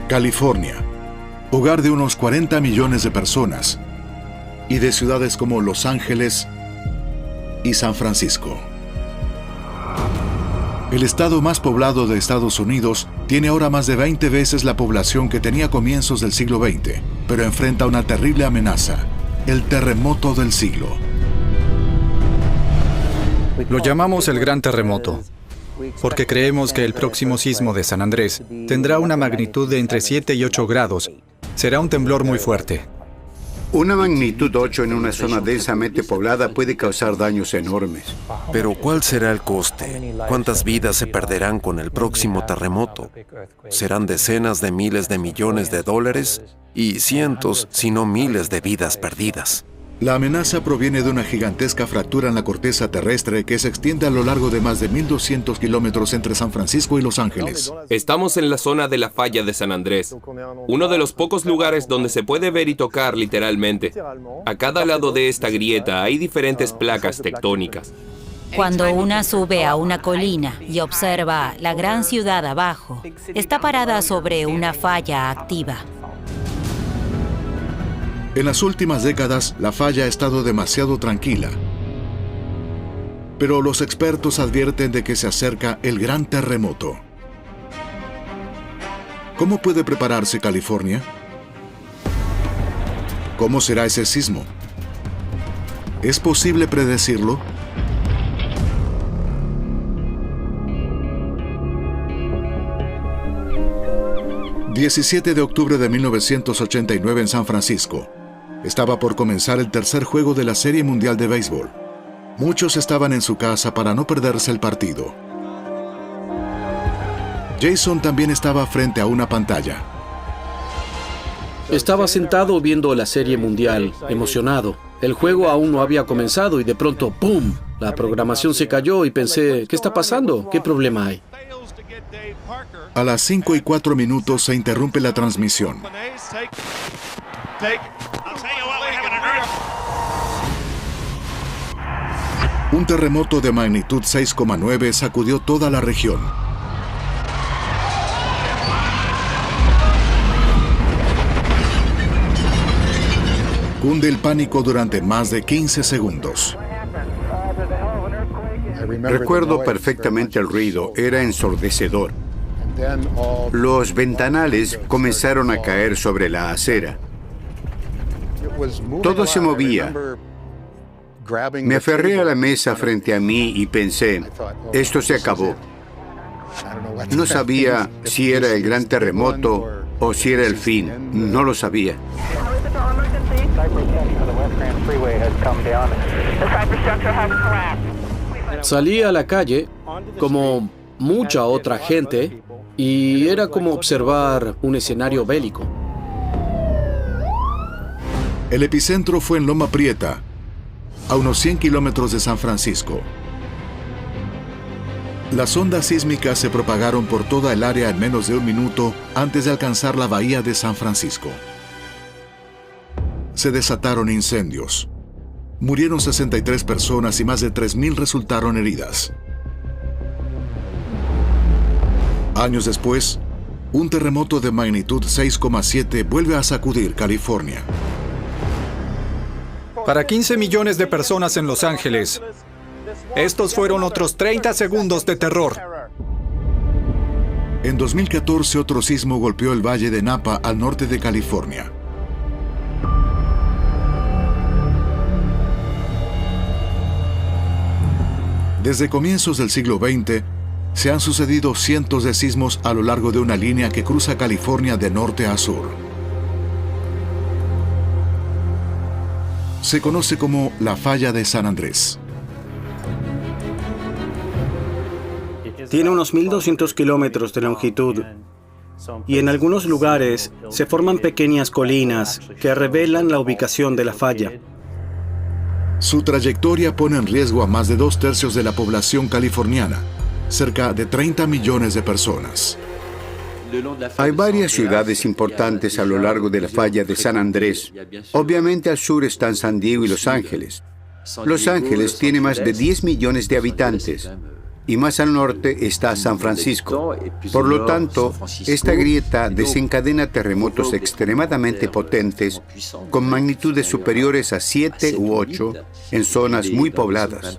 California, hogar de unos 40 millones de personas y de ciudades como Los Ángeles y San Francisco. El estado más poblado de Estados Unidos tiene ahora más de 20 veces la población que tenía a comienzos del siglo XX, pero enfrenta una terrible amenaza, el terremoto del siglo. Lo llamamos el Gran Terremoto, porque creemos que el próximo sismo de San Andrés tendrá una magnitud de entre 7 y 8 grados. Será un temblor muy fuerte. Una magnitud 8 en una zona densamente poblada puede causar daños enormes. Pero ¿cuál será el coste? ¿Cuántas vidas se perderán con el próximo terremoto? Serán decenas de miles de millones de dólares y cientos, si no miles de vidas perdidas. La amenaza proviene de una gigantesca fractura en la corteza terrestre que se extiende a lo largo de más de 1.200 kilómetros entre San Francisco y Los Ángeles. Estamos en la zona de la falla de San Andrés, uno de los pocos lugares donde se puede ver y tocar literalmente. A cada lado de esta grieta hay diferentes placas tectónicas. Cuando una sube a una colina y observa la gran ciudad abajo, está parada sobre una falla activa. En las últimas décadas, la falla ha estado demasiado tranquila. Pero los expertos advierten de que se acerca el gran terremoto. ¿Cómo puede prepararse California? ¿Cómo será ese sismo? ¿Es posible predecirlo? ...17 de octubre de 1989 en San Francisco. Estaba por comenzar el tercer juego de la Serie Mundial de Béisbol. Muchos estaban en su casa para no perderse el partido. Jason también estaba frente a una pantalla. Estaba sentado viendo la Serie Mundial, emocionado. El juego aún no había comenzado y de pronto, ¡pum!, la programación se cayó y pensé, ¿qué está pasando? ¿Qué problema hay? A las 5:04 se interrumpe la transmisión. Un terremoto de magnitud 6,9 sacudió toda la región. Cunde el pánico durante más de 15 segundos. Recuerdo perfectamente el ruido, era ensordecedor. Los ventanales comenzaron a caer sobre la acera. Todo se movía. Me aferré a la mesa frente a mí y pensé, esto se acabó. No sabía si era el gran terremoto o si era el fin. No lo sabía. Salí a la calle, como mucha otra gente, y era como observar un escenario bélico. El epicentro fue en Loma Prieta, a unos 100 kilómetros de San Francisco. Las ondas sísmicas se propagaron por toda el área en menos de un minuto antes de alcanzar la bahía de San Francisco. Se desataron incendios. Murieron 63 personas y más de 3.000 resultaron heridas. Años después, un terremoto de magnitud 6,7 vuelve a sacudir California. Para 15 millones de personas en Los Ángeles, estos fueron otros 30 segundos de terror. En 2014, otro sismo golpeó el valle de Napa al norte de California. Desde comienzos del siglo XX, se han sucedido cientos de sismos a lo largo de una línea que cruza California de norte a sur. Se conoce como la falla de San Andrés. Tiene unos 1.200 kilómetros de longitud y en algunos lugares se forman pequeñas colinas que revelan la ubicación de la falla. Su trayectoria pone en riesgo a más de 2/3 de la población californiana, cerca de 30 millones de personas. Hay varias ciudades importantes a lo largo de la falla de San Andrés. Obviamente al sur están San Diego y Los Ángeles. Los Ángeles tiene más de 10 millones de habitantes. y más al norte está San Francisco. Por lo tanto, esta grieta desencadena terremotos extremadamente potentes con magnitudes superiores a 7 u 8 en zonas muy pobladas.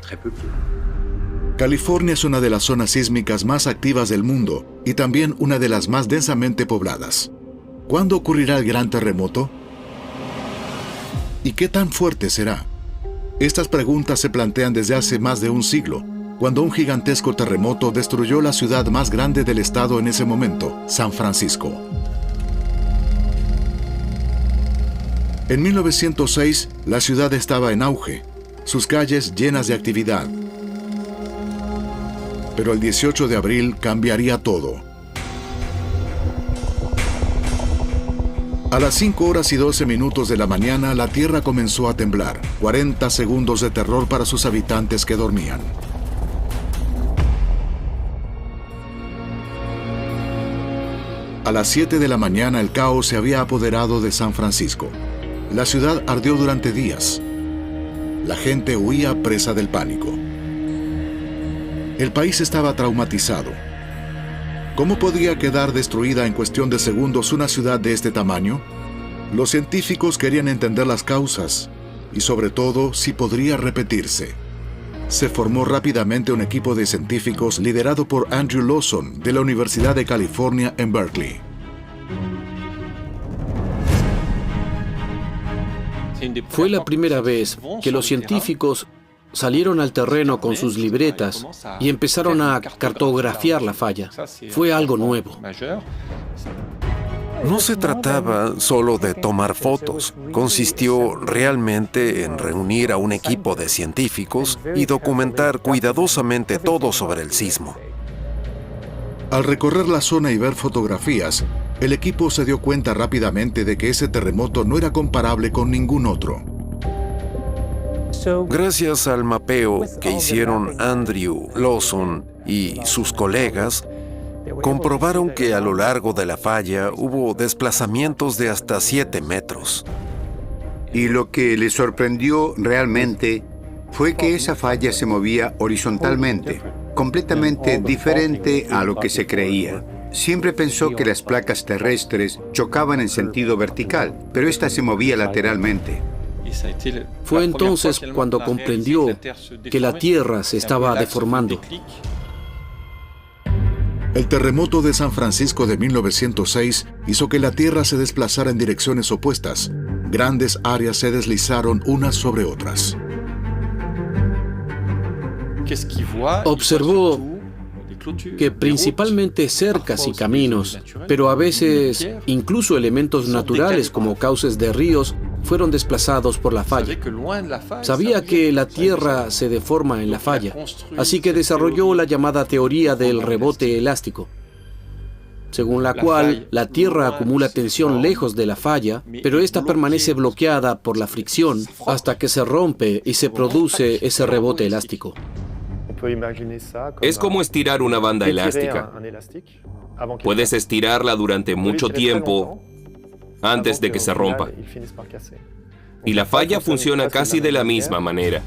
California es una de las zonas sísmicas más activas del mundo y también una de las más densamente pobladas. ¿Cuándo ocurrirá el gran terremoto? ¿Y qué tan fuerte será? Estas preguntas se plantean desde hace más de un siglo, cuando un gigantesco terremoto destruyó la ciudad más grande del estado en ese momento, San Francisco. En 1906, la ciudad estaba en auge, sus calles llenas de actividad. Pero el 18 de abril cambiaría todo. A las 5:12 de la mañana, la tierra comenzó a temblar. 40 segundos de terror para sus habitantes que dormían. A las 7 de la mañana, el caos se había apoderado de San Francisco. La ciudad ardió durante días. La gente huía presa del pánico. El país estaba traumatizado. ¿Cómo podía quedar destruida en cuestión de segundos una ciudad de este tamaño? Los científicos querían entender las causas y, sobre todo, si podría repetirse. Se formó rápidamente un equipo de científicos liderado por Andrew Lawson de la Universidad de California en Berkeley. Fue la primera vez que los científicos salieron al terreno con sus libretas y empezaron a cartografiar la falla. Fue algo nuevo. No se trataba solo de tomar fotos. Consistió realmente en reunir a un equipo de científicos y documentar cuidadosamente todo sobre el sismo. Al recorrer la zona y ver fotografías, el equipo se dio cuenta rápidamente de que ese terremoto no era comparable con ningún otro. Gracias al mapeo que hicieron Andrew Lawson y sus colegas, comprobaron que a lo largo de la falla hubo desplazamientos de hasta 7 metros. Y lo que les sorprendió realmente fue que esa falla se movía horizontalmente, completamente diferente a lo que se creía. Siempre pensó que las placas terrestres chocaban en sentido vertical, pero esta se movía lateralmente. Fue entonces cuando comprendió que la Tierra se estaba deformando. El terremoto de San Francisco de 1906 hizo que la Tierra se desplazara en direcciones opuestas. Grandes áreas se deslizaron unas sobre otras. Observó que principalmente cercas y caminos, pero a veces incluso elementos naturales como cauces de ríos, fueron desplazados por la falla. Sabía que la Tierra se deforma en la falla, así que desarrolló la llamada teoría del rebote elástico, según la cual la Tierra acumula tensión lejos de la falla, pero esta permanece bloqueada por la fricción hasta que se rompe y se produce ese rebote elástico. Es como estirar una banda elástica. Puedes estirarla durante mucho tiempo antes de que se rompa. Y la falla funciona casi de la misma manera.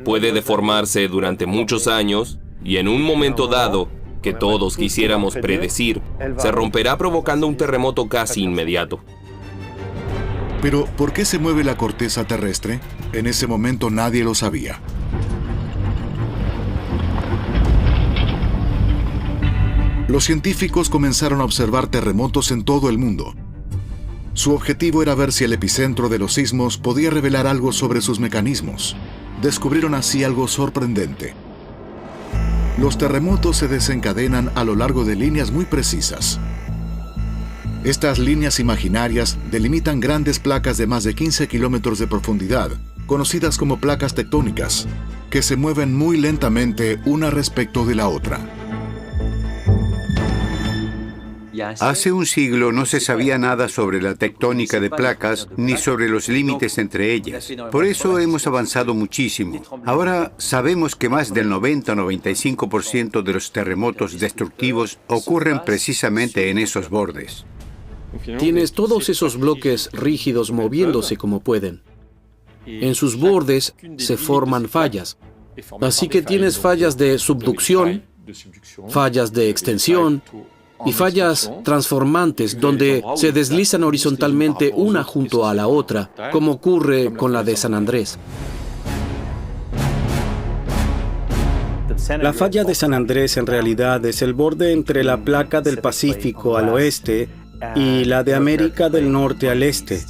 Puede deformarse durante muchos años y en un momento dado, que todos quisiéramos predecir, se romperá provocando un terremoto casi inmediato. Pero, ¿por qué se mueve la corteza terrestre? En ese momento nadie lo sabía. Los científicos comenzaron a observar terremotos en todo el mundo. Su objetivo era ver si el epicentro de los sismos podía revelar algo sobre sus mecanismos. Descubrieron así algo sorprendente. Los terremotos se desencadenan a lo largo de líneas muy precisas. Estas líneas imaginarias delimitan grandes placas de más de 15 kilómetros de profundidad, conocidas como placas tectónicas, que se mueven muy lentamente una respecto de la otra. Hace un siglo no se sabía nada sobre la tectónica de placas ni sobre los límites entre ellas. Por eso hemos avanzado muchísimo. Ahora sabemos que más del 90-95% de los terremotos destructivos ocurren precisamente en esos bordes. Tienes todos esos bloques rígidos moviéndose como pueden. En sus bordes se forman fallas. Así que tienes fallas de subducción, fallas de extensión y fallas transformantes donde se deslizan horizontalmente una junto a la otra, como ocurre con la de San Andrés. La falla de San Andrés en realidad es el borde entre la placa del Pacífico al oeste y la de América del Norte al este.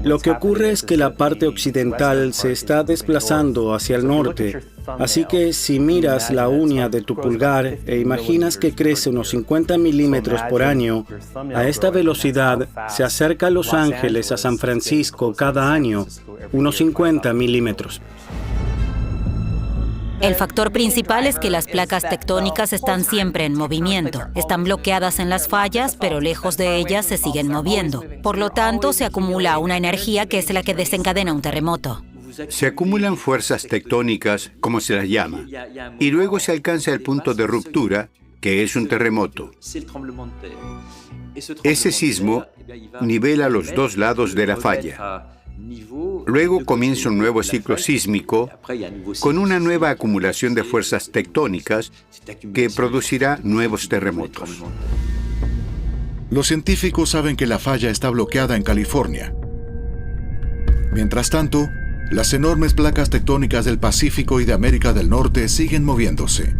Lo que ocurre es que la parte occidental se está desplazando hacia el norte, así que si miras la uña de tu pulgar e imaginas que crece unos 50 milímetros por año, a esta velocidad se acerca Los Ángeles a San Francisco cada año, unos 50 milímetros. El factor principal es que las placas tectónicas están siempre en movimiento. Están bloqueadas en las fallas, pero lejos de ellas se siguen moviendo. Por lo tanto, se acumula una energía que es la que desencadena un terremoto. Se acumulan fuerzas tectónicas, como se las llama, y luego se alcanza el punto de ruptura, que es un terremoto. Ese sismo nivela los dos lados de la falla. Luego comienza un nuevo ciclo sísmico con una nueva acumulación de fuerzas tectónicas que producirá nuevos terremotos. Los científicos saben que la falla está bloqueada en California. Mientras tanto, las enormes placas tectónicas del Pacífico y de América del Norte siguen moviéndose.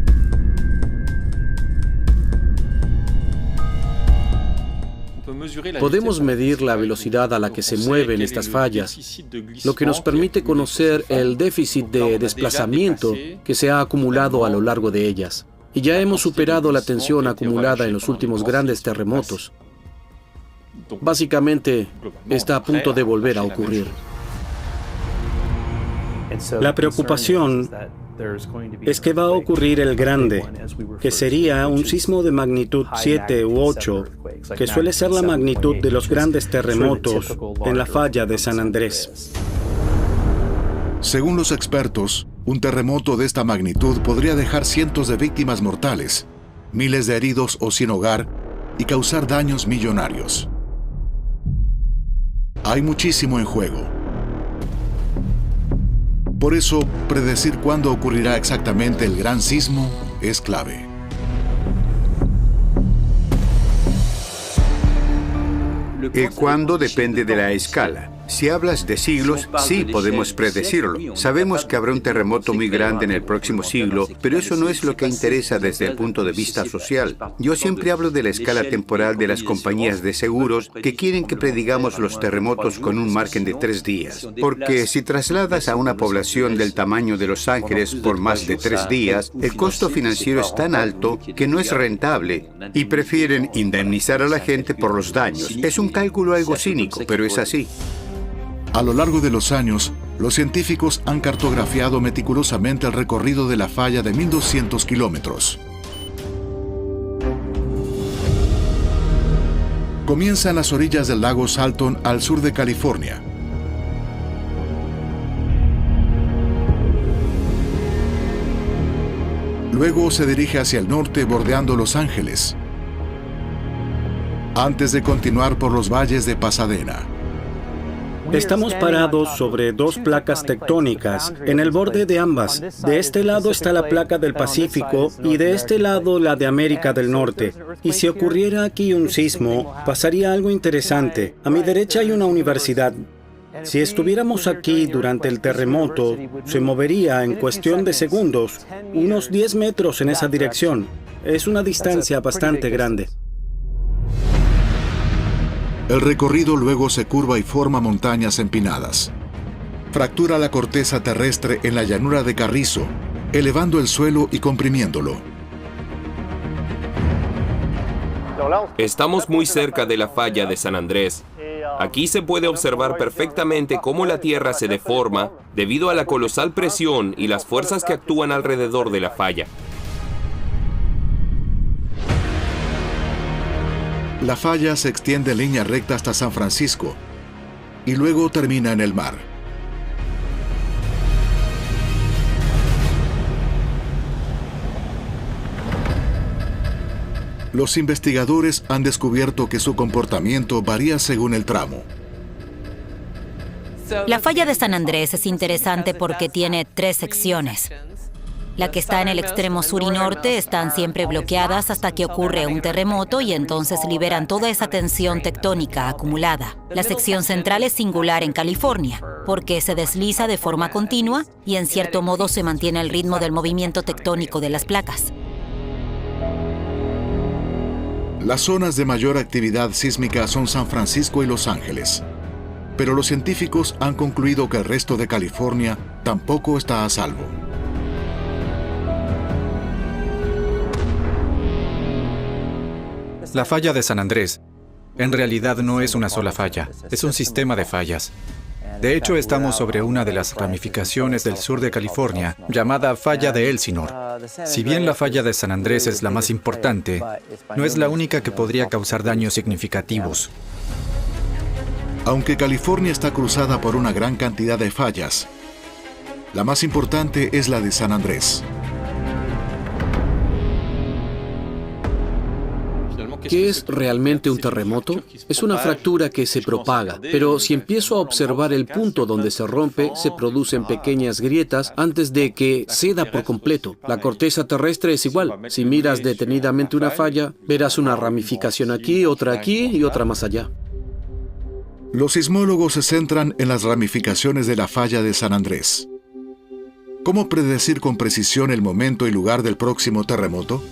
Podemos medir la velocidad a la que se mueven estas fallas, lo que nos permite conocer el déficit de desplazamiento que se ha acumulado a lo largo de ellas. Y ya hemos superado la tensión acumulada en los últimos grandes terremotos. Básicamente, está a punto de volver a ocurrir. La preocupación es que va a ocurrir el grande, que sería un sismo de magnitud 7 u 8, que suele ser la magnitud de los grandes terremotos en la falla de San Andrés. Según los expertos, un terremoto de esta magnitud podría dejar cientos de víctimas mortales, miles de heridos o sin hogar y causar daños millonarios. Hay muchísimo en juego. Por eso, predecir cuándo ocurrirá exactamente el gran sismo es clave. El cuándo depende de la escala. Si hablas de siglos, sí podemos predecirlo. Sabemos que habrá un terremoto muy grande en el próximo siglo, pero eso no es lo que interesa desde el punto de vista social. Yo siempre hablo de la escala temporal de las compañías de seguros que quieren que predigamos los terremotos con un margen de 3 días. Porque si trasladas a una población del tamaño de Los Ángeles por más de 3 días, el costo financiero es tan alto que no es rentable y prefieren indemnizar a la gente por los daños. Es un cálculo algo cínico, pero es así. A lo largo de los años, los científicos han cartografiado meticulosamente el recorrido de la falla de 1.200 kilómetros. Comienza en las orillas del lago Salton al sur de California. Luego se dirige hacia el norte bordeando Los Ángeles, antes de continuar por los valles de Pasadena. Estamos parados sobre dos placas tectónicas, en el borde de ambas. De este lado está la placa del Pacífico y de este lado la de América del Norte. Y si ocurriera aquí un sismo, pasaría algo interesante. A mi derecha hay una universidad. Si estuviéramos aquí durante el terremoto, se movería en cuestión de segundos, unos 10 metros en esa dirección. Es una distancia bastante grande. El recorrido luego se curva y forma montañas empinadas. Fractura la corteza terrestre en la llanura de Carrizo, elevando el suelo y comprimiéndolo. Estamos muy cerca de la falla de San Andrés. Aquí se puede observar perfectamente cómo la Tierra se deforma debido a la colosal presión y las fuerzas que actúan alrededor de la falla. La falla se extiende en línea recta hasta San Francisco y luego termina en el mar. Los investigadores han descubierto que su comportamiento varía según el tramo. La falla de San Andrés es interesante porque tiene 3 secciones. La que está en el extremo sur y norte están siempre bloqueadas hasta que ocurre un terremoto y entonces liberan toda esa tensión tectónica acumulada. La sección central es singular en California, porque se desliza de forma continua y en cierto modo se mantiene el ritmo del movimiento tectónico de las placas. Las zonas de mayor actividad sísmica son San Francisco y Los Ángeles. Pero los científicos han concluido que el resto de California tampoco está a salvo. La falla de San Andrés, en realidad no es una sola falla, es un sistema de fallas. De hecho, estamos sobre una de las ramificaciones del sur de California, llamada Falla de Elsinore. Si bien la falla de San Andrés es la más importante, no es la única que podría causar daños significativos. Aunque California está cruzada por una gran cantidad de fallas, la más importante es la de San Andrés. ¿Qué es realmente un terremoto? Es una fractura que se propaga, pero si empiezo a observar el punto donde se rompe, se producen pequeñas grietas antes de que ceda por completo. La corteza terrestre es igual. Si miras detenidamente una falla, verás una ramificación aquí y otra más allá. Los sismólogos se centran en las ramificaciones de la falla de San Andrés. ¿Cómo predecir con precisión el momento y lugar del próximo terremoto?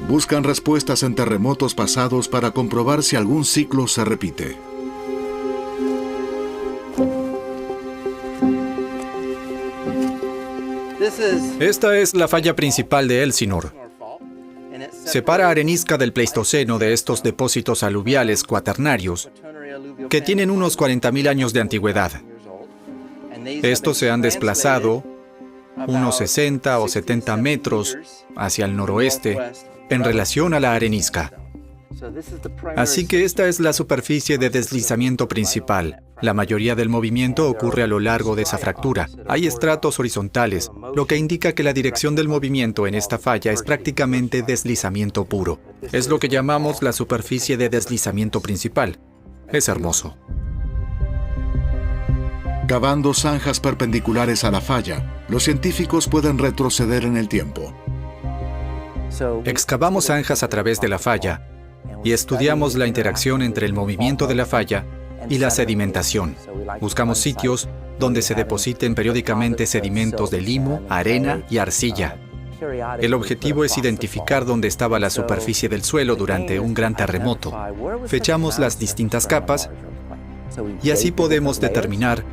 Buscan respuestas en terremotos pasados para comprobar si algún ciclo se repite. Esta es la falla principal de Elsinore. Separa arenisca del Pleistoceno de estos depósitos aluviales cuaternarios que tienen unos 40.000 años de antigüedad. Estos se han desplazado unos 60 o 70 metros hacia el noroeste en relación a la arenisca. Así que esta es la superficie de deslizamiento principal. La mayoría del movimiento ocurre a lo largo de esa fractura. Hay estratos horizontales, lo que indica que la dirección del movimiento en esta falla es prácticamente deslizamiento puro. Es lo que llamamos la superficie de deslizamiento principal. Es hermoso. Cavando zanjas perpendiculares a la falla, los científicos pueden retroceder en el tiempo. Excavamos zanjas a través de la falla y estudiamos la interacción entre el movimiento de la falla y la sedimentación. Buscamos sitios donde se depositen periódicamente sedimentos de limo, arena y arcilla. El objetivo es identificar dónde estaba la superficie del suelo durante un gran terremoto. Fechamos las distintas capas y así podemos determinar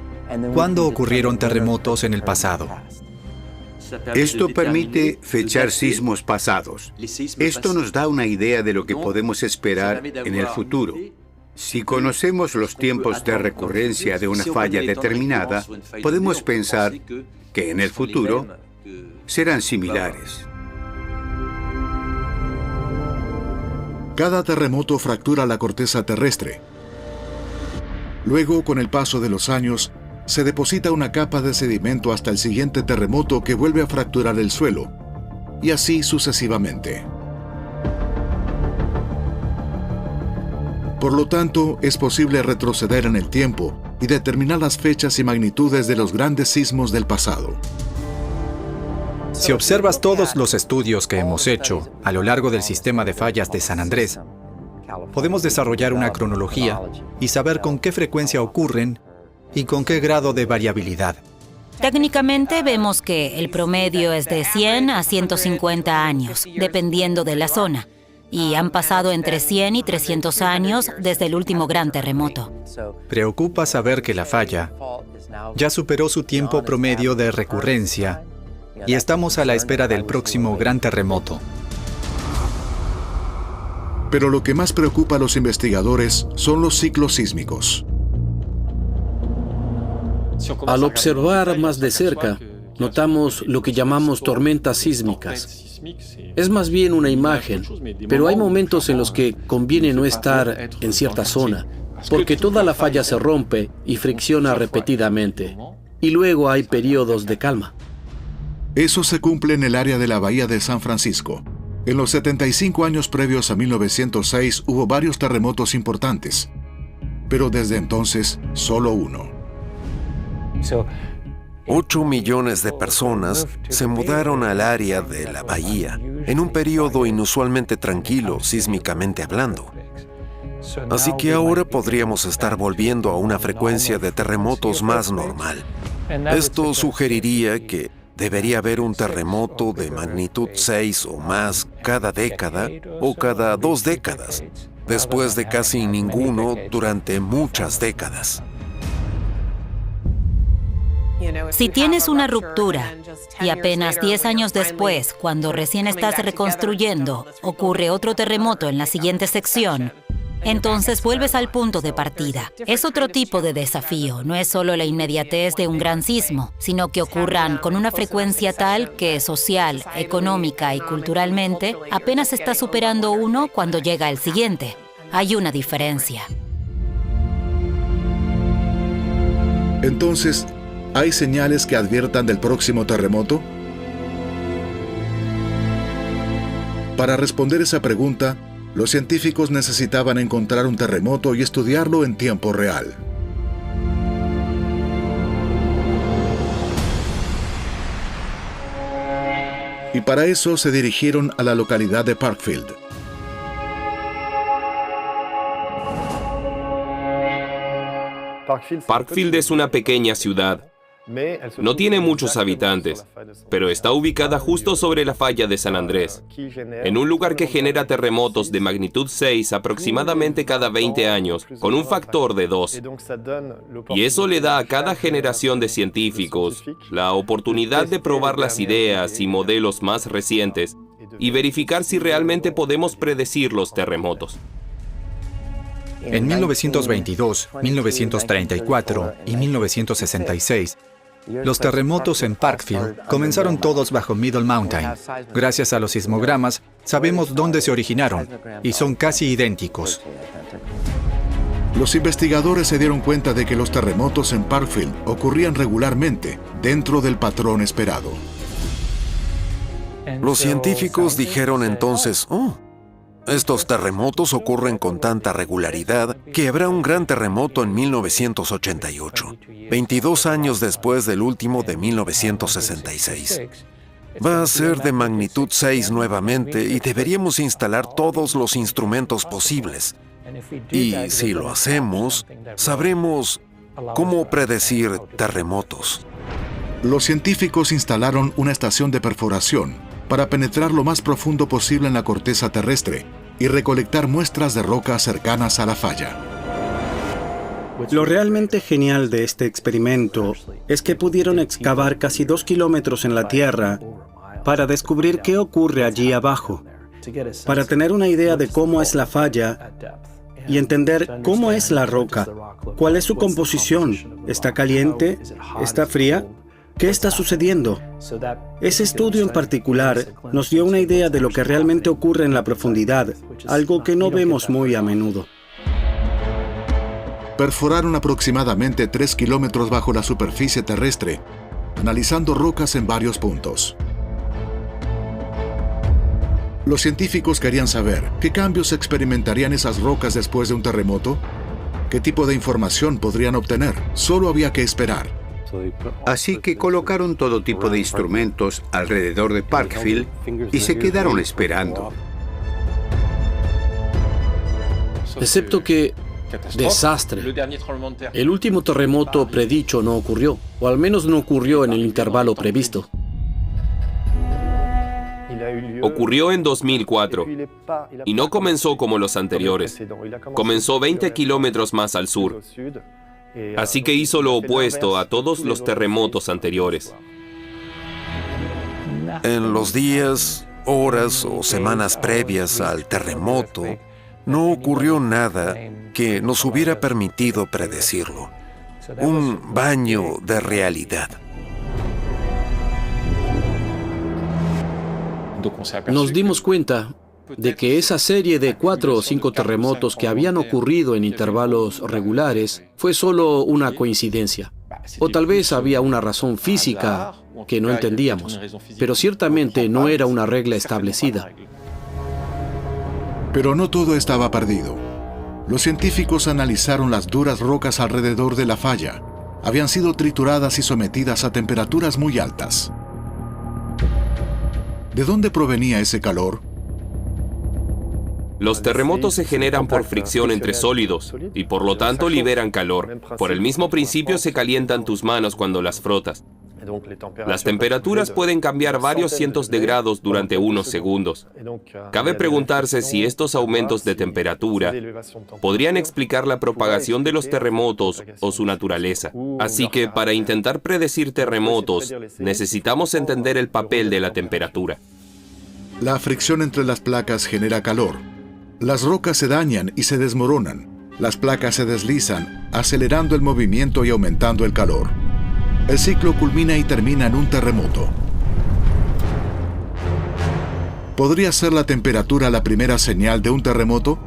cuándo ocurrieron terremotos en el pasado. Esto permite fechar sismos pasados. Esto nos da una idea de lo que podemos esperar en el futuro. Si conocemos los tiempos de recurrencia de una falla determinada, podemos pensar que en el futuro serán similares. Cada terremoto fractura la corteza terrestre. Luego, con el paso de los años, se deposita una capa de sedimento hasta el siguiente terremoto que vuelve a fracturar el suelo, y así sucesivamente. Por lo tanto, es posible retroceder en el tiempo y determinar las fechas y magnitudes de los grandes sismos del pasado. Si observas todos los estudios que hemos hecho a lo largo del sistema de fallas de San Andrés, podemos desarrollar una cronología y saber con qué frecuencia ocurren y con qué grado de variabilidad. Técnicamente vemos que el promedio es de 100 a 150 años, dependiendo de la zona, y han pasado entre 100 y 300 años desde el último gran terremoto. Preocupa saber que la falla ya superó su tiempo promedio de recurrencia y estamos a la espera del próximo gran terremoto. Pero lo que más preocupa a los investigadores son los ciclos sísmicos. Al observar más de cerca, notamos lo que llamamos tormentas sísmicas. Es más bien una imagen, pero hay momentos en los que conviene no estar en cierta zona, porque toda la falla se rompe y fricciona repetidamente, y luego hay periodos de calma. Eso se cumple en el área de la bahía de San Francisco. En los 75 años previos a 1906 hubo varios terremotos importantes. pero desde entonces solo uno. 8 millones de personas se mudaron al área de la bahía en un periodo inusualmente tranquilo, sísmicamente hablando. Así que ahora podríamos estar volviendo a una frecuencia de terremotos más normal. Esto sugeriría que debería haber un terremoto de magnitud 6 o más cada década o cada 2 décadas, después de casi ninguno durante muchas décadas. Si tienes una ruptura y apenas 10 años después, cuando recién estás reconstruyendo, ocurre otro terremoto en la siguiente sección, entonces vuelves al punto de partida. Es otro tipo de desafío, no es solo la inmediatez de un gran sismo, sino que ocurran con una frecuencia tal que social, económica y culturalmente apenas está superando uno cuando llega el siguiente. Hay una diferencia. Entonces, ¿hay señales que adviertan del próximo terremoto? Para responder esa pregunta, los científicos necesitaban encontrar un terremoto y estudiarlo en tiempo real. Y para eso se dirigieron a la localidad de Parkfield. Parkfield es una pequeña ciudad. No tiene muchos habitantes, pero está ubicada justo sobre la falla de San Andrés, en un lugar que genera terremotos de magnitud 6 aproximadamente cada 20 años, con un factor de 2. Y eso le da a cada generación de científicos la oportunidad de probar las ideas y modelos más recientes y verificar si realmente podemos predecir los terremotos. En 1922, 1934 y 1966, los terremotos en Parkfield comenzaron todos bajo Middle Mountain. Gracias a los sismogramas, sabemos dónde se originaron y son casi idénticos. Los investigadores se dieron cuenta de que los terremotos en Parkfield ocurrían regularmente dentro del patrón esperado. Los científicos dijeron entonces, estos terremotos ocurren con tanta regularidad que habrá un gran terremoto en 1988, 22 años después del último de 1966. Va a ser de magnitud 6 nuevamente y deberíamos instalar todos los instrumentos posibles. Y si lo hacemos, sabremos cómo predecir terremotos. Los científicos instalaron una estación de perforación para penetrar lo más profundo posible en la corteza terrestre y recolectar muestras de rocas cercanas a la falla. Lo realmente genial de este experimento es que pudieron excavar casi 2 kilómetros en la Tierra para descubrir qué ocurre allí abajo, para tener una idea de cómo es la falla y entender cómo es la roca, cuál es su composición, ¿está caliente? ¿Está fría? ¿Qué está sucediendo? Ese estudio en particular nos dio una idea de lo que realmente ocurre en la profundidad, algo que no vemos muy a menudo. Perforaron aproximadamente 3 kilómetros bajo la superficie terrestre, analizando rocas en varios puntos. Los científicos querían saber qué cambios experimentarían esas rocas después de un terremoto, qué tipo de información podrían obtener. Solo había que esperar. Así que colocaron todo tipo de instrumentos alrededor de Parkfield y se quedaron esperando. Excepto que... desastre. El último terremoto predicho no ocurrió, o al menos no ocurrió en el intervalo previsto. Ocurrió en 2004 y no comenzó como los anteriores. Comenzó 20 kilómetros más al sur. Así que hizo lo opuesto a todos los terremotos anteriores. En los días, horas o semanas previas al terremoto, no ocurrió nada que nos hubiera permitido predecirlo. Un baño de realidad. Nos dimos cuenta de que esa serie de 4 o 5 terremotos que habían ocurrido en intervalos regulares fue solo una coincidencia. O tal vez había una razón física que no entendíamos, pero ciertamente no era una regla establecida. Pero no todo estaba perdido. Los científicos analizaron las duras rocas alrededor de la falla. Habían sido trituradas y sometidas a temperaturas muy altas. ¿De dónde provenía ese calor? Los terremotos se generan por fricción entre sólidos y por lo tanto liberan calor. Por el mismo principio se calientan tus manos cuando las frotas. Las temperaturas pueden cambiar varios cientos de grados durante unos segundos. Cabe preguntarse si estos aumentos de temperatura podrían explicar la propagación de los terremotos o su naturaleza. Así que para intentar predecir terremotos, necesitamos entender el papel de la temperatura. La fricción entre las placas genera calor. Las rocas se dañan y se desmoronan. Las placas se deslizan, acelerando el movimiento y aumentando el calor. El ciclo culmina y termina en un terremoto. ¿Podría ser la temperatura la primera señal de un terremoto?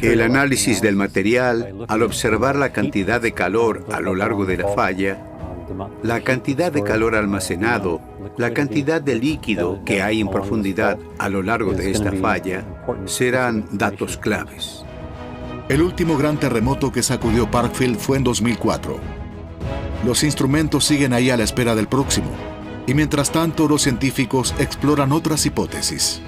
El análisis del material, al observar la cantidad de calor a lo largo de la falla, la cantidad de calor almacenado, la cantidad de líquido que hay en profundidad a lo largo de esta falla, serán datos claves. El último gran terremoto que sacudió Parkfield fue en 2004. Los instrumentos siguen ahí a la espera del próximo, y mientras tanto los científicos exploran otras hipótesis.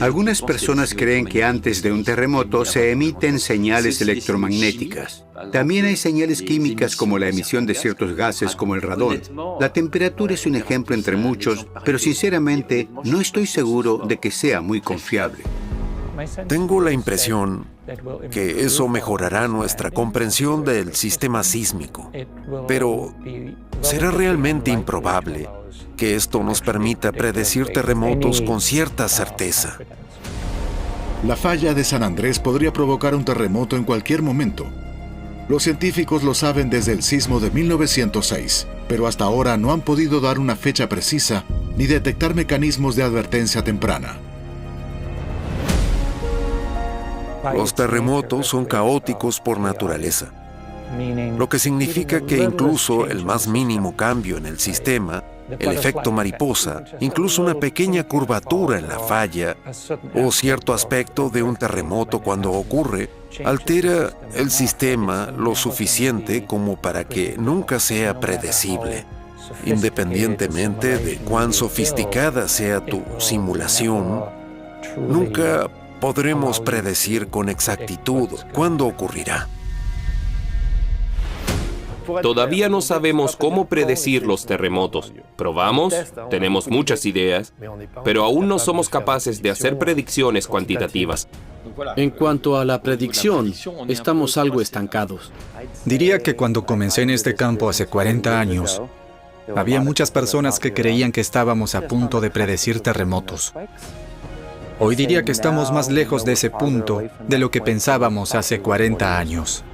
Algunas personas creen que antes de un terremoto se emiten señales electromagnéticas. También hay señales químicas como la emisión de ciertos gases como el radón. La temperatura es un ejemplo entre muchos, pero sinceramente no estoy seguro de que sea muy confiable. Tengo la impresión que eso mejorará nuestra comprensión del sistema sísmico, pero será realmente improbable que esto nos permita predecir terremotos con cierta certeza. La falla de San Andrés podría provocar un terremoto en cualquier momento. Los científicos lo saben desde el sismo de 1906, pero hasta ahora no han podido dar una fecha precisa ni detectar mecanismos de advertencia temprana. Los terremotos son caóticos por naturaleza, lo que significa que incluso el más mínimo cambio en el sistema, el efecto mariposa, incluso una pequeña curvatura en la falla o cierto aspecto de un terremoto cuando ocurre, altera el sistema lo suficiente como para que nunca sea predecible. Independientemente de cuán sofisticada sea tu simulación, nunca podremos predecir con exactitud cuándo ocurrirá. Todavía no sabemos cómo predecir los terremotos. Probamos, tenemos muchas ideas, pero aún no somos capaces de hacer predicciones cuantitativas. En cuanto a la predicción, estamos algo estancados. Diría que cuando comencé en este campo hace 40 años, había muchas personas que creían que estábamos a punto de predecir terremotos. Hoy diría que estamos más lejos de ese punto de lo que pensábamos hace 40 años.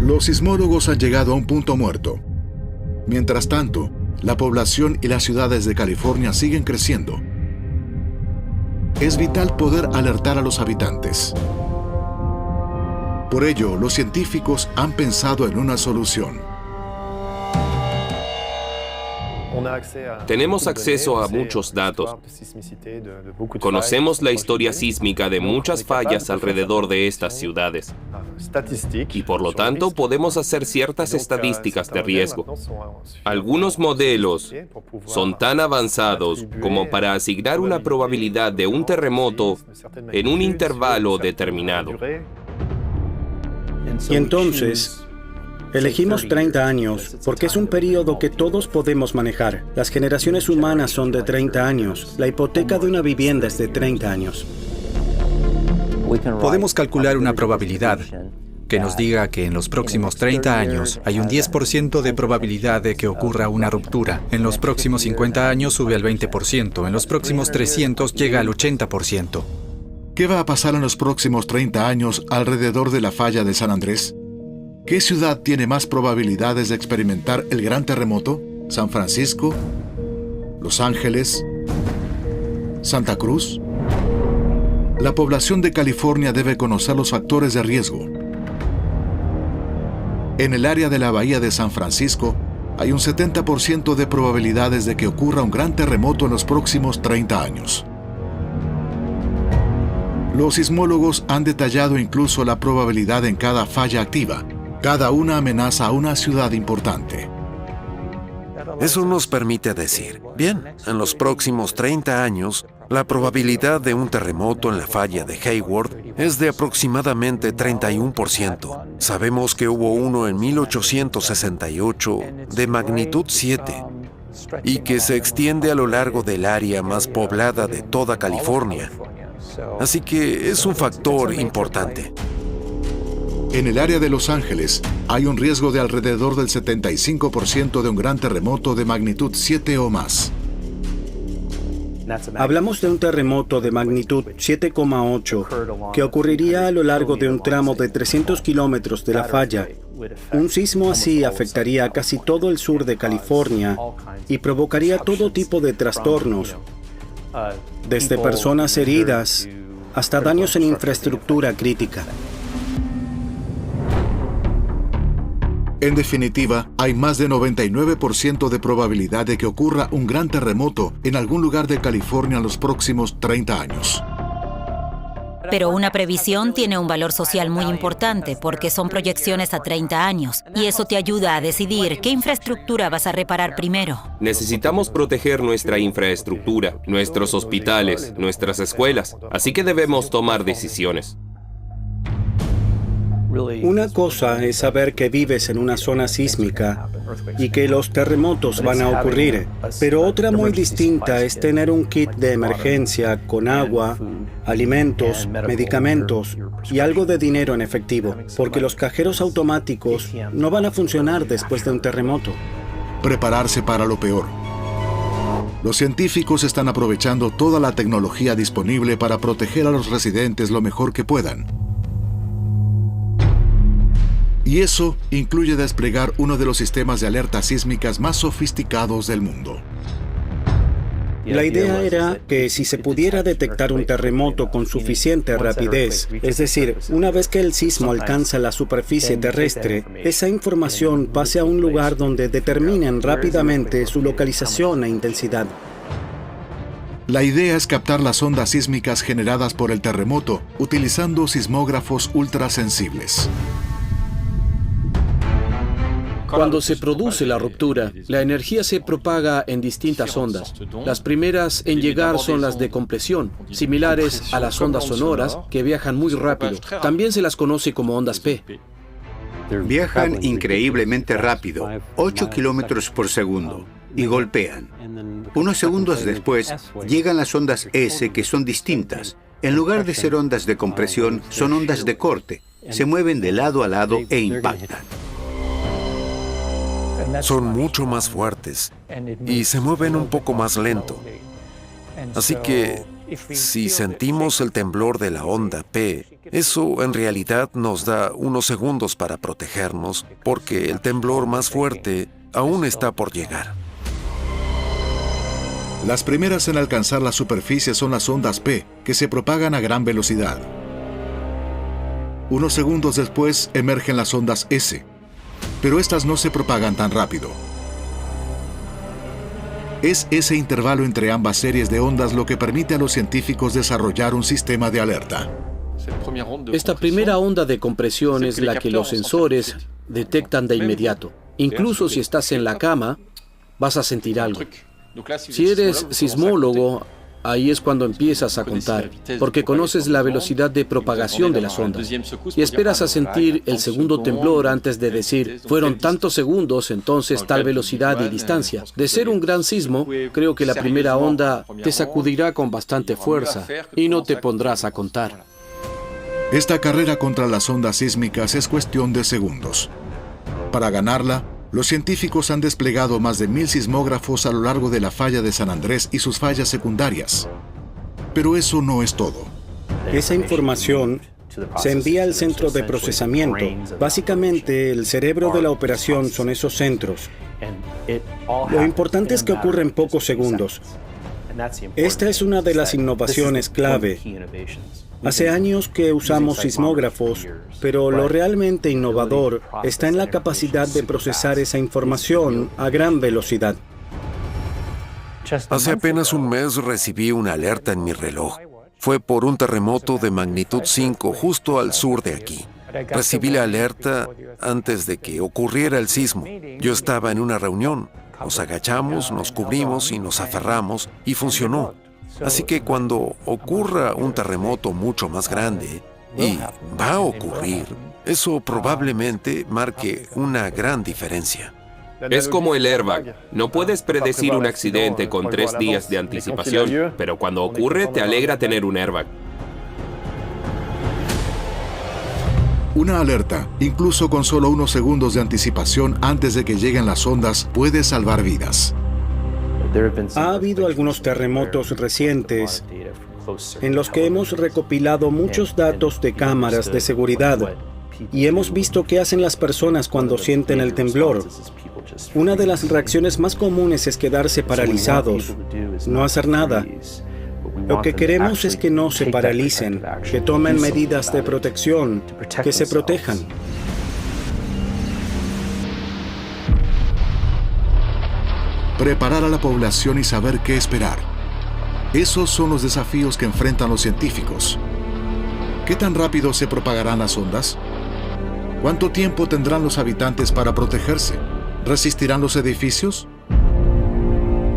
Los sismólogos han llegado a un punto muerto. Mientras tanto, la población y las ciudades de California siguen creciendo. Es vital poder alertar a los habitantes. Por ello, los científicos han pensado en una solución. Tenemos acceso a muchos datos. Conocemos la historia sísmica de muchas fallas alrededor de estas ciudades. Y por lo tanto podemos hacer ciertas estadísticas de riesgo. Algunos modelos son tan avanzados como para asignar una probabilidad de un terremoto en un intervalo determinado. Y entonces, elegimos 30 años porque es un periodo que todos podemos manejar. Las generaciones humanas son de 30 años. La hipoteca de una vivienda es de 30 años. Podemos calcular una probabilidad que nos diga que en los próximos 30 años hay un 10% de probabilidad de que ocurra una ruptura. En los próximos 50 años sube al 20%. En los próximos 300 llega al 80%. ¿Qué va a pasar en los próximos 30 años alrededor de la falla de San Andrés? ¿Qué ciudad tiene más probabilidades de experimentar el gran terremoto? ¿San Francisco? ¿Los Ángeles? ¿Santa Cruz? La población de California debe conocer los factores de riesgo. En el área de la bahía de San Francisco, hay un 70% de probabilidades de que ocurra un gran terremoto en los próximos 30 años. Los sismólogos han detallado incluso la probabilidad en cada falla activa. Cada una amenaza a una ciudad importante. Eso nos permite decir, bien, en los próximos 30 años, la probabilidad de un terremoto en la falla de Hayward es de aproximadamente 31%. Sabemos que hubo uno en 1868 de magnitud 7 y que se extiende a lo largo del área más poblada de toda California. Así que es un factor importante. En el área de Los Ángeles, hay un riesgo de alrededor del 75% de un gran terremoto de magnitud 7 o más. Hablamos de un terremoto de magnitud 7,8 que ocurriría a lo largo de un tramo de 300 kilómetros de la falla. Un sismo así afectaría a casi todo el sur de California y provocaría todo tipo de trastornos, desde personas heridas hasta daños en infraestructura crítica. En definitiva, hay más de 99% de probabilidad de que ocurra un gran terremoto en algún lugar de California en los próximos 30 años. Pero una previsión tiene un valor social muy importante porque son proyecciones a 30 años y eso te ayuda a decidir qué infraestructura vas a reparar primero. Necesitamos proteger nuestra infraestructura, nuestros hospitales, nuestras escuelas, así que debemos tomar decisiones. Una cosa es saber que vives en una zona sísmica y que los terremotos van a ocurrir, pero otra muy distinta es tener un kit de emergencia con agua, alimentos, medicamentos y algo de dinero en efectivo, porque los cajeros automáticos no van a funcionar después de un terremoto. Prepararse para lo peor. Los científicos están aprovechando toda la tecnología disponible para proteger a los residentes lo mejor que puedan. Y eso incluye desplegar uno de los sistemas de alerta sísmicas más sofisticados del mundo. La idea era que si se pudiera detectar un terremoto con suficiente rapidez, es decir, una vez que el sismo alcanza la superficie terrestre, esa información pase a un lugar donde determinen rápidamente su localización e intensidad. La idea es captar las ondas sísmicas generadas por el terremoto utilizando sismógrafos ultrasensibles. Cuando se produce la ruptura, la energía se propaga en distintas ondas. Las primeras en llegar son las de compresión, similares a las ondas sonoras, que viajan muy rápido. También se las conoce como ondas P. Viajan increíblemente rápido, 8 kilómetros por segundo, y golpean. Unos segundos después, llegan las ondas S, que son distintas. En lugar de ser ondas de compresión, son ondas de corte. Se mueven de lado a lado e impactan. Son mucho más fuertes y se mueven un poco más lento. Así que, si sentimos el temblor de la onda P, eso en realidad nos da unos segundos para protegernos, porque el temblor más fuerte aún está por llegar. Las primeras en alcanzar la superficie son las ondas P, que se propagan a gran velocidad. Unos segundos después emergen las ondas S, pero estas no se propagan tan rápido. Es ese intervalo entre ambas series de ondas lo que permite a los científicos desarrollar un sistema de alerta. Esta primera onda de compresión es la que los sensores detectan de inmediato. Incluso si estás en la cama, vas a sentir algo. Si eres sismólogo, ahí es cuando empiezas a contar, porque conoces la velocidad de propagación de las ondas. Y esperas a sentir el segundo temblor antes de decir, fueron tantos segundos, entonces tal velocidad y distancia. De ser un gran sismo, creo que la primera onda te sacudirá con bastante fuerza y no te pondrás a contar. Esta carrera contra las ondas sísmicas es cuestión de segundos. Para ganarla, los científicos han desplegado más de 1000 sismógrafos a lo largo de la falla de San Andrés y sus fallas secundarias. Pero eso no es todo. Esa información se envía al centro de procesamiento. Básicamente, el cerebro de la operación son esos centros. Lo importante es que ocurre en pocos segundos. Esta es una de las innovaciones clave. Hace años que usamos sismógrafos, pero lo realmente innovador está en la capacidad de procesar esa información a gran velocidad. Hace apenas un mes recibí una alerta en mi reloj. Fue por un terremoto de magnitud 5 justo al sur de aquí. Recibí la alerta antes de que ocurriera el sismo. Yo estaba en una reunión. Nos agachamos, nos cubrimos y nos aferramos y funcionó. Así que cuando ocurra un terremoto mucho más grande, y va a ocurrir, eso probablemente marque una gran diferencia. Es como el airbag. No puedes predecir un accidente con 3 días de anticipación, pero cuando ocurre te alegra tener un airbag. Una alerta, incluso con solo unos segundos de anticipación antes de que lleguen las ondas, puede salvar vidas. Ha habido algunos terremotos recientes en los que hemos recopilado muchos datos de cámaras de seguridad y hemos visto qué hacen las personas cuando sienten el temblor. Una de las reacciones más comunes es quedarse paralizados, no hacer nada. Lo que queremos es que no se paralicen, que tomen medidas de protección, que se protejan. Preparar a la población y saber qué esperar. Esos son los desafíos que enfrentan los científicos. ¿Qué tan rápido se propagarán las ondas? ¿Cuánto tiempo tendrán los habitantes para protegerse? ¿Resistirán los edificios?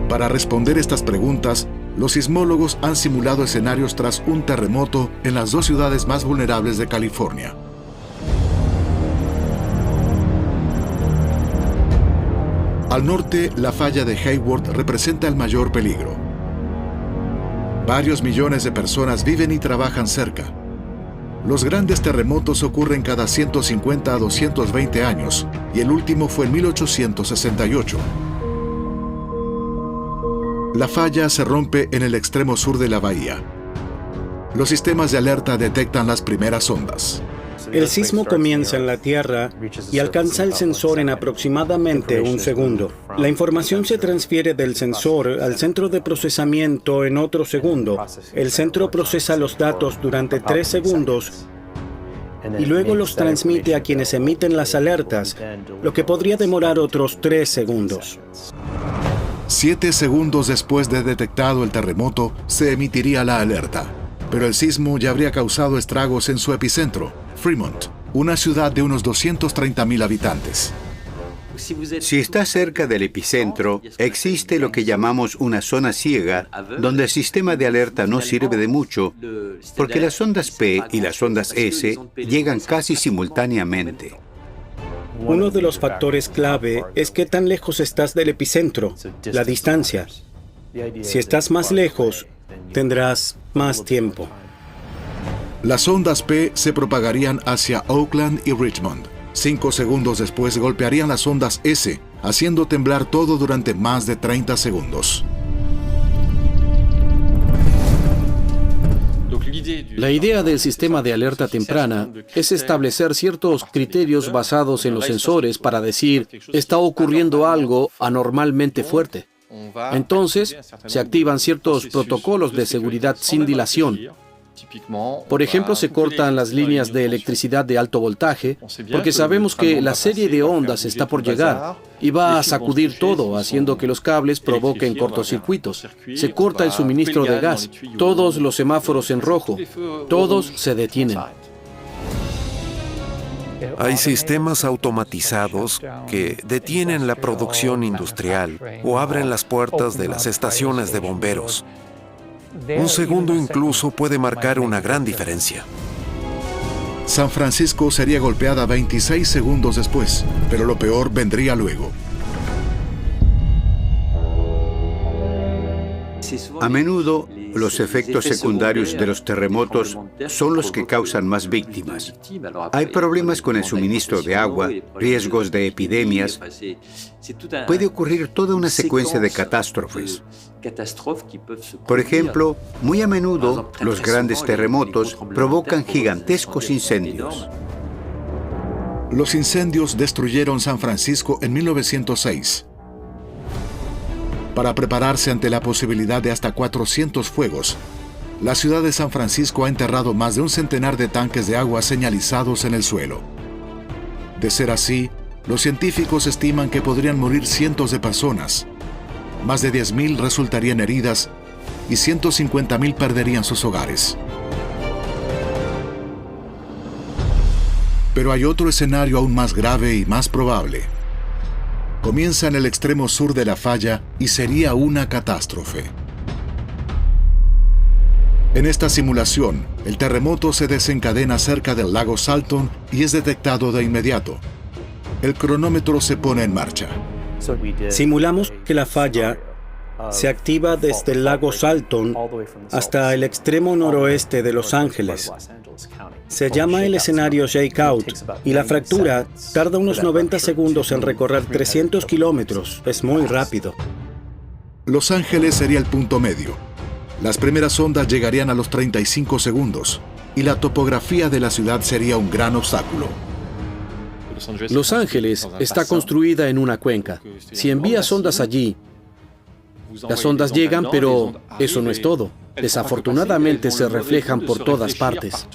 Para responder estas preguntas, los sismólogos han simulado escenarios tras un terremoto en las 2 ciudades más vulnerables de California. Al norte, la falla de Hayward representa el mayor peligro. Varios millones de personas viven y trabajan cerca. Los grandes terremotos ocurren cada 150 a 220 años, y el último fue en 1868. La falla se rompe en el extremo sur de la bahía. Los sistemas de alerta detectan las primeras ondas. El sismo comienza en la Tierra y alcanza el sensor en aproximadamente un segundo. La información se transfiere del sensor al centro de procesamiento en otro segundo. El centro procesa los datos durante 3 segundos y luego los transmite a quienes emiten las alertas, lo que podría demorar otros 3 segundos. 7 segundos después de detectado el terremoto, se emitiría la alerta. Pero el sismo ya habría causado estragos en su epicentro, Fremont, una ciudad de unos 230,000 habitantes. Si está cerca del epicentro, existe lo que llamamos una zona ciega, donde el sistema de alerta no sirve de mucho, porque las ondas P y las ondas S llegan casi simultáneamente. Uno de los factores clave es qué tan lejos estás del epicentro, la distancia. Si estás más lejos, tendrás más tiempo. Las ondas P se propagarían hacia Oakland y Richmond. 5 segundos después golpearían las ondas S, haciendo temblar todo durante más de 30 segundos. La idea del sistema de alerta temprana es establecer ciertos criterios basados en los sensores para decir, está ocurriendo algo anormalmente fuerte. Entonces, se activan ciertos protocolos de seguridad sin dilación. Por ejemplo, se cortan las líneas de electricidad de alto voltaje, porque sabemos que la serie de ondas está por llegar y va a sacudir todo, haciendo que los cables provoquen cortocircuitos. Se corta el suministro de gas, todos los semáforos en rojo, todos se detienen. Hay sistemas automatizados que detienen la producción industrial o abren las puertas de las estaciones de bomberos. Un segundo incluso puede marcar una gran diferencia. San Francisco sería golpeada 26 segundos después, pero lo peor vendría luego. A menudo, los efectos secundarios de los terremotos son los que causan más víctimas. Hay problemas con el suministro de agua, riesgos de epidemias. Puede ocurrir toda una secuencia de catástrofes. Por ejemplo, muy a menudo, los grandes terremotos provocan gigantescos incendios. Los incendios destruyeron San Francisco en 1906. Para prepararse ante la posibilidad de hasta 400 fuegos, la ciudad de San Francisco ha enterrado más de un centenar de tanques de agua señalizados en el suelo. De ser así, los científicos estiman que podrían morir cientos de personas. Más de 10.000 resultarían heridas y 150.000 perderían sus hogares. Pero hay otro escenario aún más grave y más probable. Comienza en el extremo sur de la falla y sería una catástrofe. En esta simulación, el terremoto se desencadena cerca del lago Salton y es detectado de inmediato. El cronómetro se pone en marcha. Simulamos que la falla se activa desde el lago Salton hasta el extremo noroeste de Los Ángeles. Se llama el escenario shakeout y la fractura tarda unos 90 segundos en recorrer 300 kilómetros. Es muy rápido. Los Ángeles sería el punto medio. Las primeras ondas llegarían a los 35 segundos y la topografía de la ciudad sería un gran obstáculo. Los Ángeles está construida en una cuenca. Si envías ondas allí, las ondas llegan, pero eso no es todo. Desafortunadamente se reflejan por todas partes.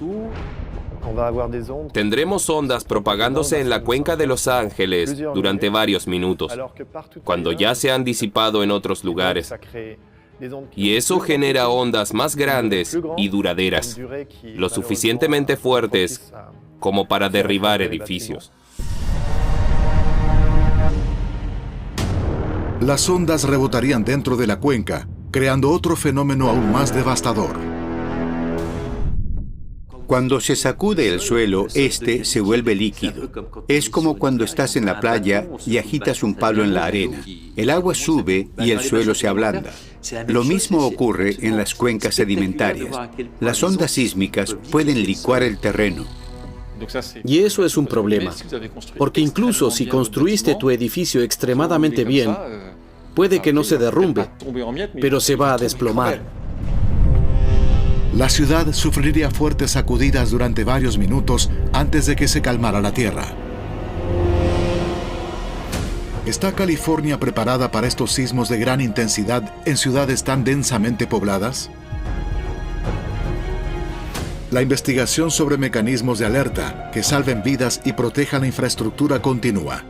Tendremos ondas propagándose en la cuenca de Los Ángeles durante varios minutos, cuando ya se han disipado en otros lugares. Y eso genera ondas más grandes y duraderas, lo suficientemente fuertes como para derribar edificios. Las ondas rebotarían dentro de la cuenca, creando otro fenómeno aún más devastador. Cuando se sacude el suelo, este se vuelve líquido. Es como cuando estás en la playa y agitas un palo en la arena. El agua sube y el suelo se ablanda. Lo mismo ocurre en las cuencas sedimentarias. Las ondas sísmicas pueden licuar el terreno. Y eso es un problema, porque incluso si construiste tu edificio extremadamente bien, puede que no se derrumbe, pero se va a desplomar. La ciudad sufriría fuertes sacudidas durante varios minutos antes de que se calmara la tierra. ¿Está California preparada para estos sismos de gran intensidad en ciudades tan densamente pobladas? La investigación sobre mecanismos de alerta que salven vidas y protejan la infraestructura continúa.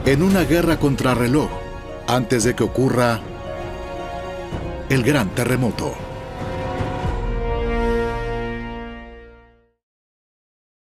En una guerra contrarreloj, antes de que ocurra el gran terremoto.